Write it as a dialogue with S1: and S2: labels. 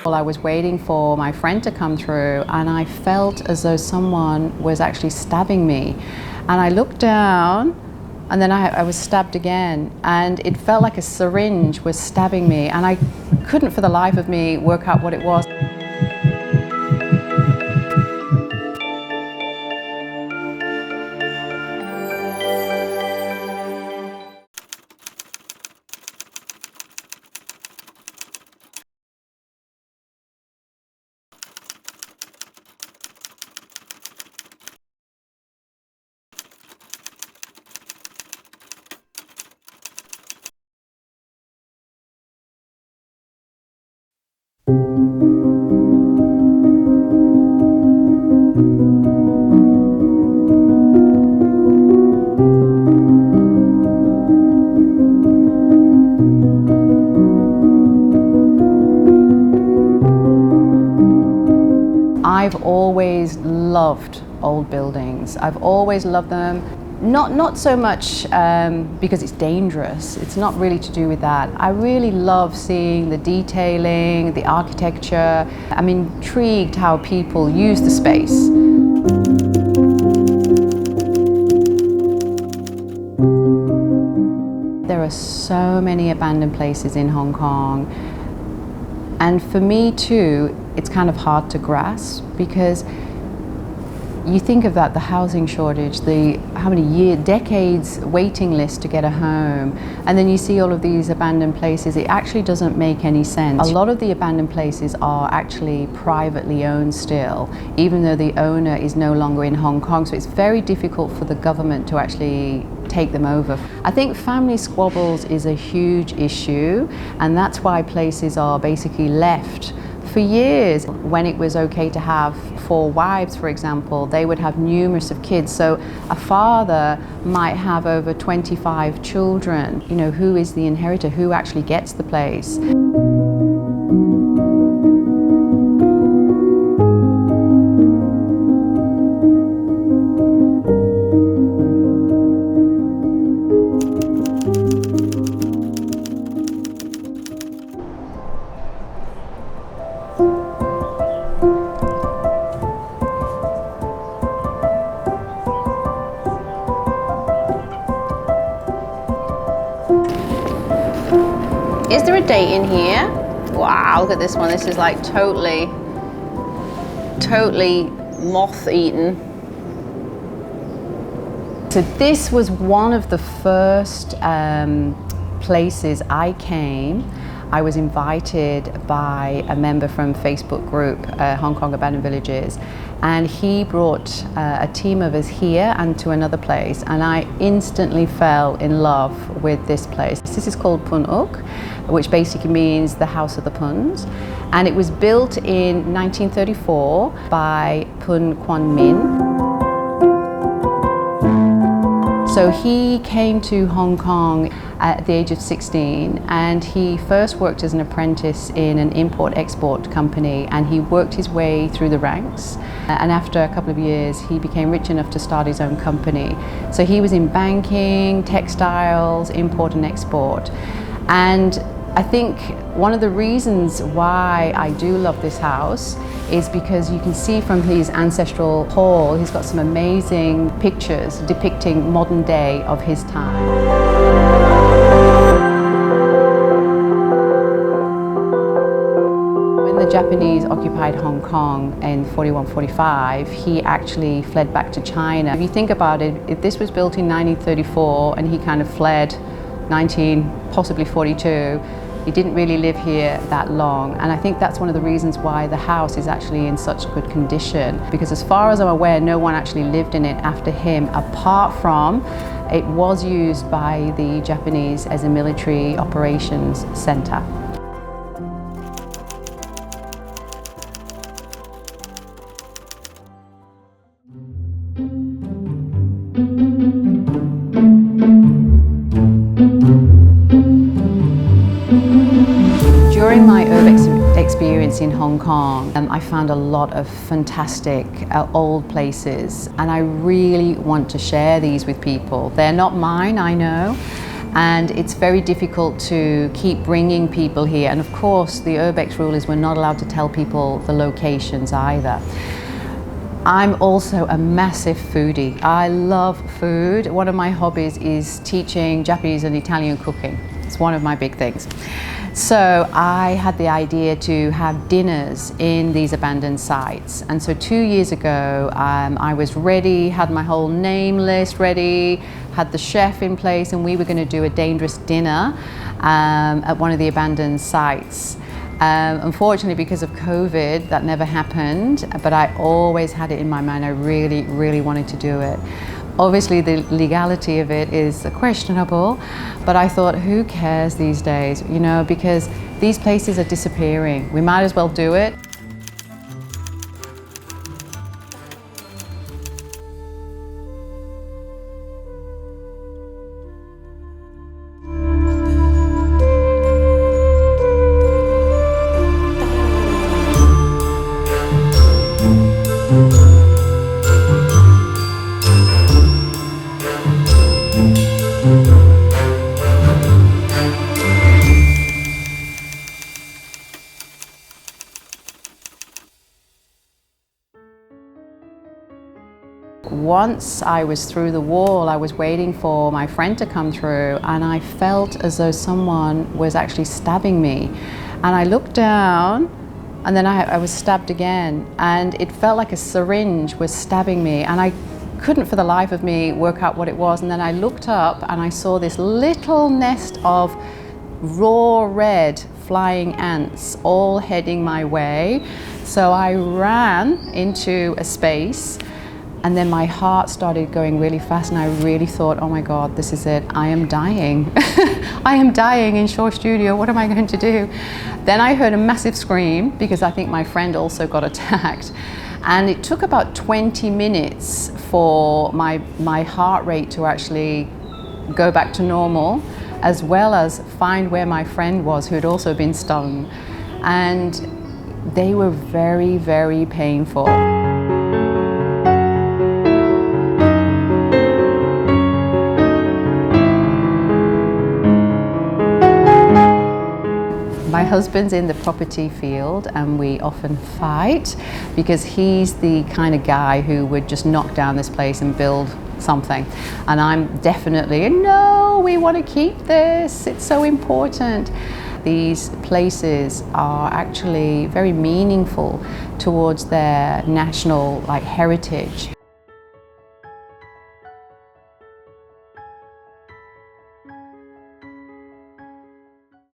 S1: Well, I was waiting for my friend to come through and I felt as though someone was actually stabbing me. And I looked down and then I was stabbed again, and it felt like a syringe was stabbing me, and I couldn't for the life of me work out what it was. I've always loved old buildings. I've always loved them. Not so much because it's dangerous. It's not really to do with that. I really love seeing the detailing, the architecture. I'm intrigued how people use the space. There are so many abandoned places in Hong Kong. And for me too, it's kind of hard to grasp, because you think of that, the housing shortage, how many decades waiting list to get a home, and then you see all of these abandoned places. It actually doesn't make any sense. A lot of the abandoned places are actually privately owned still, even though the owner is no longer in Hong Kong, so it's very difficult for the government to actually take them over. I think family squabbles is a huge issue, and that's why places are basically left. For years, when it was okay to have 4 wives, for example, they would have numerous of kids. So a father might have over 25 children. You know, who is the inheritor? Who actually gets the place? Is there a date in here? Wow, look at this one. This is like totally moth-eaten. So this was one of the first places I came. I was invited by a member from Facebook group, Hong Kong Abandoned Villages, and he brought a team of us here and to another place, and I instantly fell in love with this place. This is called Pun Uk, which basically means the House of the Puns, and it was built in 1934 by Pun Quan Min. So he came to Hong Kong at the age of 16, and he first worked as an apprentice in an import-export company, and he worked his way through the ranks, and after a couple of years he became rich enough to start his own company. So he was in banking, textiles, import and export. And I think one of the reasons why I do love this house is because you can see from his ancestral hall, he's got some amazing pictures depicting modern day of his time. When the Japanese occupied Hong Kong in 41-45, he actually fled back to China. If you think about it, if this was built in 1934 and he kind of fled possibly 42, he didn't really live here that long, and I think that's one of the reasons why the house is actually in such good condition, because as far as I'm aware, no one actually lived in it after him, apart from it was used by the Japanese as a military operations center. During my urbexer experience in Hong Kong, I found a lot of fantastic old places, and I really want to share these with people. They're not mine, I know, And it's very difficult to keep bringing people here. And of course, the urbex rule is we're not allowed to tell people the locations either. I'm also a massive foodie. I love food. One of my hobbies is teaching Japanese and Italian cooking. It's one of my big things. So I had the idea to have dinners in these abandoned sites. And so 2 years ago, I was ready, had my whole name list ready, had the chef in place, and we were going to do a dangerous dinner at one of the abandoned sites. Unfortunately, because of COVID, that never happened, but I always had it in my mind. I really, really wanted to do it. Obviously, the legality of it is questionable, but I thought, who cares these days, you know, because these places are disappearing. We might as well do it. Once I was through the wall, I was waiting for my friend to come through, and I felt as though someone was actually stabbing me. And I looked down, and then I was stabbed again, and it felt like a syringe was stabbing me, and I couldn't for the life of me work out what it was. And then I looked up and I saw this little nest of raw red flying ants all heading my way. So I ran into a space, and then my heart started going really fast, and I really thought, oh my God, this is it. I am dying. I am dying in Sha Studio. What am I going to do? Then I heard a massive scream, because I think my friend also got attacked. And it took about 20 minutes for my heart rate to actually go back to normal, as well as find where my friend was, who had also been stung. And they were very, very painful. My husband's in the property field, and we often fight because he's the kind of guy who would just knock down this place and build something. And I'm definitely, no, we want to keep this, it's so important. These places are actually very meaningful towards their national heritage.